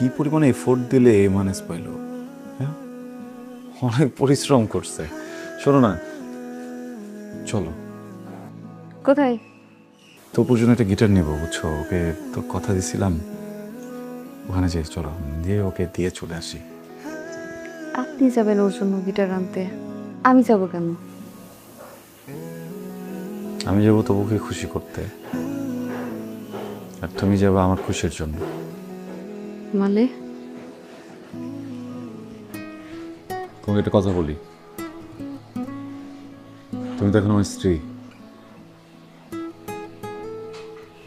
কি পরিমাণে এফোর্ট দিলে এ মানেস পাইল, হ্যাঁ অনেক পরিশ্রম করছে। শোনো না, চলো কোথায়? তপুর জন্য একটা গিটার নেবো, বুঝছো? ওকে তো কথা দিছিলাম, ওখানে যাই, চলো দিয়ে ওকে দিয়ে চলে আসি। আপনি যাবেন ওর জন্য গিটার আনতে, আমি যাব কেন? আমি যাবো তপুকে খুশি করতে, আর তুমি যাবে আমার খুশির জন্য। মানে? তোমাকে একটা কথা বলি, তুমি তো এখন আমার স্ত্রী,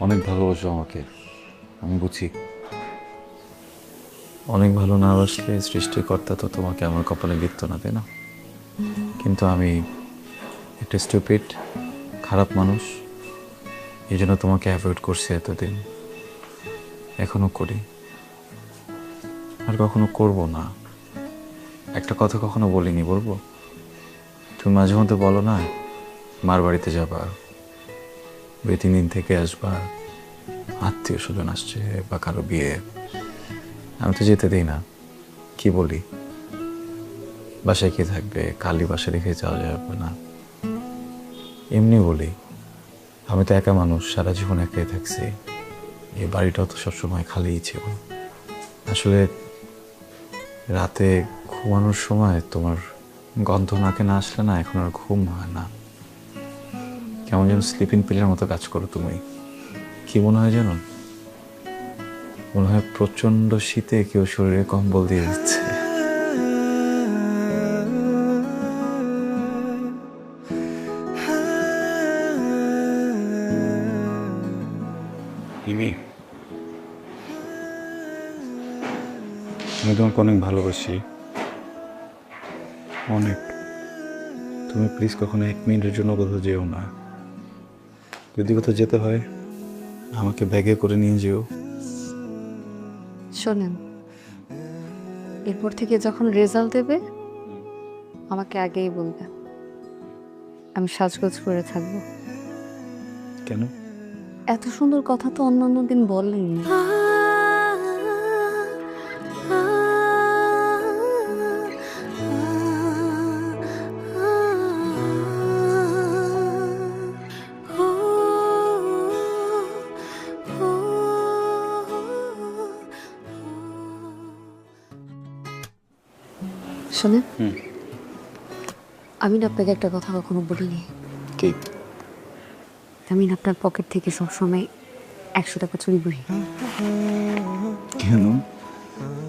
অনেক ভালোবাসো আমাকে, আমি বুঝি। অনেক ভালো না বাসলে সৃষ্টিকর্তা তো তোমাকে আমার কপালে লিখত না, তাই না? কিন্তু আমি একটা স্টুপিড খারাপ মানুষ, এই জন্য তোমাকে অ্যাভয়েড করছি এতদিন, এখনো করি, আর কখনো করব না। একটা কথা কখনো বলিনি, বলবো? তুমি মাঝে মধ্যে বলো না মার বাড়িতে যাবা, 2-3 দিন থেকে আসবা, আত্মীয় স্বজন আসছে বা কারো বিয়ে, আমি তো যেতে দিই না। কি বলি, বাসায় কি থাকবে, খালি বাসা রেখে যাওয়া যাবে না, এমনি বলি। আমি তো একা মানুষ, সারা জীবন একাই থাকছি, এই বাড়িটাও তো সবসময় খালিই ছিল। আসলে রাতে ঘুমানোর সময় তোমার গন্ধ নাকে না আসলে না, এখন আর ঘুম হয় না, কেমন যেন স্লিপিং পিলের মতো কাজ করো তুমি। কি মনে হয় যেন, মনে হয় প্রচন্ড শীতে কেউ শরীরে কম্বল দিয়ে দিচ্ছে। আমি তোমাকে অনেক ভালোবাসি, অনেক। তুমি প্লিজ কখনো 1 মিনিটের জন্য কোথাও যেও না। যদি কোথাও যেতে হয় আমাকে ব্যাগে করে নিয়ে যেও। শোনেন, এরপর থেকে যখন রেজাল্ট দেবে আমাকে আগেই বলবে, আমি সাজগোজ করে থাকবো। কেন? এত সুন্দর কথা তো অন্যান্য দিন বলেননি। শোনেন, আমি না আপনাকে একটা কথা কখনো বলিনি। কি? আমি না আপনার পকেট থেকে সবসময় 100 টাকা চুরি করি। কেন?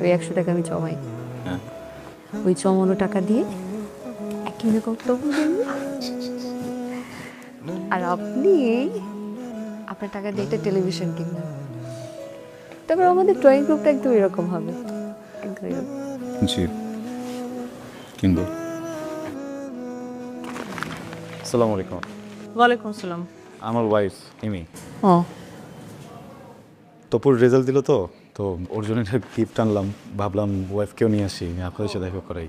ওই 100 টাকা আমি জমাই, হ্যাঁ। ওই জমানো টাকা দিয়ে কিনে করতে আর আপনি আপনার টাকা দিয়ে একটা টেলিভিশন কিনবেন, তারপর আমাদের ড্রয়িং রুমটা একদম এরকম হবে, একদম এরকম। জি, কিনবো। আসসালামু আলাইকুম। ওয়ালাইকুম আসসালাম। আমার ওয়াইফ ইমি। ও, তপুর রেজাল্ট দিল তো, তো ওর জন্য একটা গিফট আনলাম, ভাবলাম ওয়াইফকেও নিয়ে আসি, আপনাদের সাথে দেখা করাই।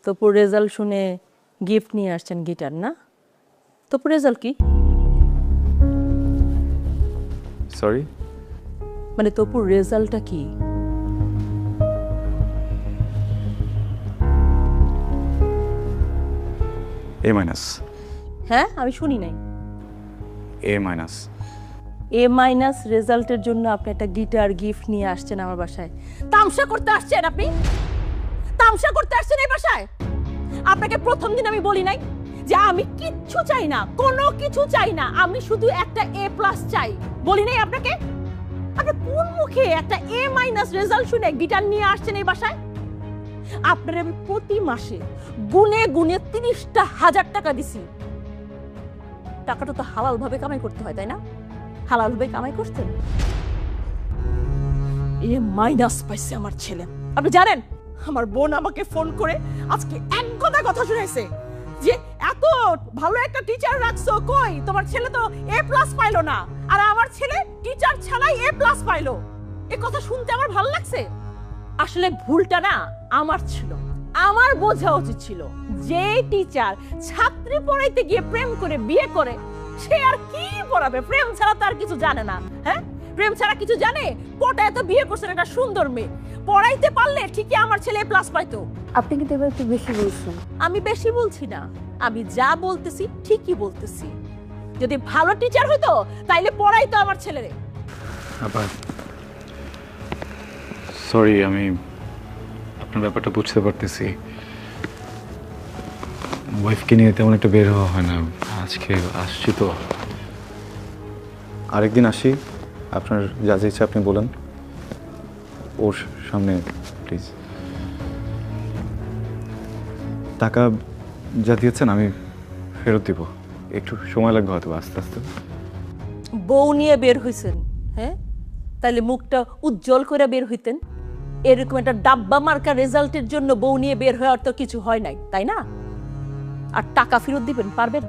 তপুর রেজাল্ট শুনে গিফট নিয়ে আসছেন গিটার না? তপুর রেজাল্ট কি? সরি? মানে তপুর রেজাল্টটা কি? এ মাইনাস। হ্যাঁ, আমি শুনি নাই। এ মাইনাস। এ মাইনাস রেজাল্টের জন্য আপনি একটা গিটার গিফট নিয়ে আসছেন আমার বাসায়। তামসা করতে আসছেন আপনি? তামসা করতে আসছেন এই বাসায়? আপনাকে প্রথম দিন আমি বলি নাই যে আমি কিচ্ছু চাই না, কোনো কিছু চাই না, আমি শুধু একটা এ প্লাস চাই? বলি নাই আপনাকে? আপনি কোন মুখে একটা এ মাইনাস রেজাল্ট শুনে গিটার নিয়ে আসছেন এই বাসায়? আপনার আমি প্রতি মাসে গুনে গুনে 30,000 টাকা দিছি। টাকাটা তো হালাল ভাবে কামাই করতে হয়, তাই না? হালাল ভাবে কামাই করতেন, এ মাইনাস পাইছে আমার ছেলে। আপনি জানেন আমার বোন আমাকে ফোন করে আজকে এক কথা শুনাইছে যে এত ভালো একটা টিচার রাখছো, কই তোমার ছেলে তো এ প্লাস পাইলো না, আর আমার ছেলে টিচার ছাড়াই এ প্লাস পাইলো। এই কথা শুনতে আমার ভালো লাগছে। আসলে ভুলটা না আমার ছিল, আমার বোঝা উচিত ছিল যে টিচার ছাত্রী পড়াইতে গিয়ে প্রেম করে বিয়ে করে, সে আর কি পড়াবে? প্রেম ছাড়া তো আর কিছু জানে না। হ্যাঁ, প্রেম ছাড়া কিছু জানে? পটায় তো বিয়ে করছেন একটা সুন্দর মেয়ে, পড়াইতে পারলে ঠিকই আমার ছেলে প্লাস পাইতো। আপনি কিন্তু এবার একটু বেশি বলছেন। আমি বেশি বলছি না, আমি যা বলতেছি ঠিকই বলতেছি। যদি ভালো টিচার হইতো তাইলে পড়াইতো আমার ছেলেরে। আবার সরি, আমি আপনার ব্যাপারটা বুঝতে পারতেছি। ওয়াইফকে নিয়ে তেমন একটা বের হওয়া হয় না। আজকে আসছি তো, আরেকদিন আসি। আপনার যা যা ইচ্ছা আপনি বলেন, ওর সামনে প্লিজ। টাকা যা দিয়েছেন আমি ফেরত দিব, একটু সময় লাগবে হয়তো আস্তে আস্তে। বউ নিয়ে বের হইছেন, হ্যাঁ? তাইলে মুখটা উজ্জ্বল করে বের হইতেন। এরকম একটা ডাব্বা মার্কা রেজাল্টের জন্য বউ নিয়ে বের হওয়ার তো কিছু হয় নাই, তাই না? আর টাকা ফেরত দিবেন পারবেন?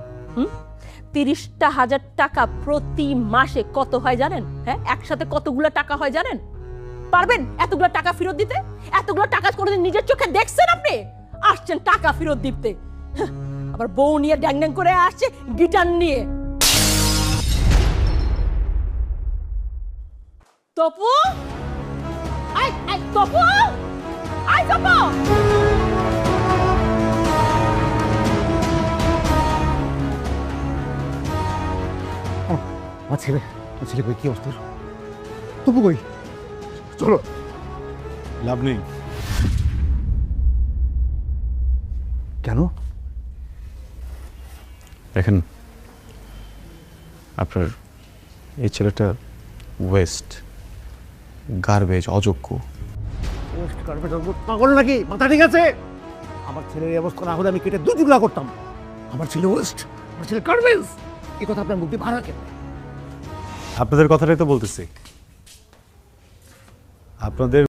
30,000 টাকা প্রতি মাসে কত হয় জানেন? হ্যাঁ, একসাথে কতগুলো টাকা হয় জানেন? পারবেন এতগুলো টাকা ফেরত দিতে? এতগুলো টাকা কোনোদিন নিজের চোখে দেখছেন আপনি? আসছেন টাকা ফেরত দিতে, হ্যাঁ, আবার বউ নিয়ে ড্যাং ড্যাং করে আসছে গিটার নিয়ে। তপু, আই আই তপু, আই তপু। আমার ছেলে কই, কি অবস্থা? তবু কই? চলো। লাভ নেই। কেন? দেখেন, আপনার এই ছেলেটা ওয়েস্ট, গার্বেজ, অযোগ্য। পাগল নাকি? মাথা ঠিক আছে? আমার ছেলের এই অবস্থা না হলে আমি কেটে 2 টুকরা করতাম। আমার ছেলে ওয়েস্ট, আমার ছেলে গার্বেজ, এই কথা আপনার মুখ দিয়ে ভাড়া কেন? আপনাদের কথাটাই তো বলতেছি। আপনাদের